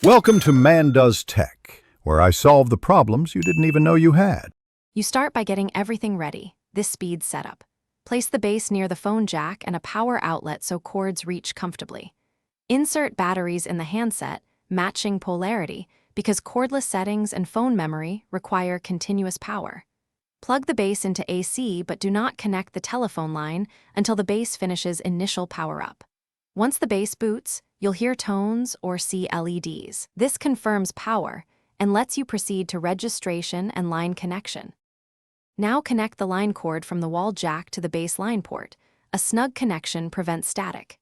Welcome to Man Does Tech, where I solve the problems you didn't even know you had. You start by getting everything ready. This speeds setup. Place the base near the phone jack and a power outlet so cords reach comfortably. Insert batteries in the handset, matching polarity, because cordless settings and phone memory require continuous power. Plug the base into AC, but do not connect the telephone line until the base finishes initial power-up. Once the base boots, you'll hear tones or see LEDs. This confirms power and lets you proceed to registration and line connection. Now connect the line cord from the wall jack to the base line port. A snug connection prevents static.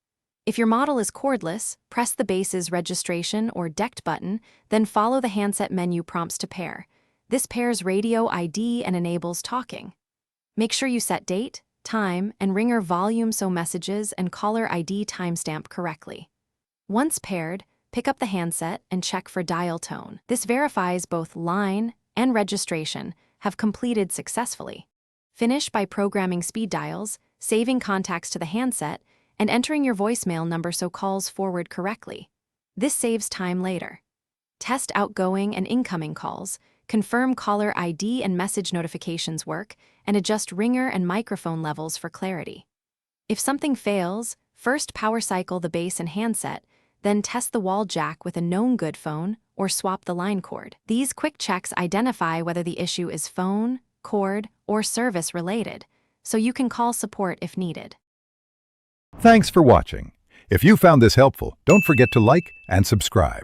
If your model is cordless, press the base's registration or decked button, then follow the handset menu prompts to pair. This pairs radio ID and enables talking. Make sure you set date, time, and ringer volume so messages and caller ID timestamp correctly. Once paired, pick up the handset and check for dial tone. This verifies both line and registration have completed successfully. Finish by programming speed dials, saving contacts to the handset, and entering your voicemail number so calls forward correctly. This saves time later. Test outgoing and incoming calls, confirm caller ID and message notifications work, and adjust ringer and microphone levels for clarity. If something fails, first power cycle the base and handset, then test the wall jack with a known good phone or swap the line cord. These quick checks identify whether the issue is phone, cord, or service related, so you can call support if needed. Thanks for watching. If you found this helpful, don't forget to like and subscribe.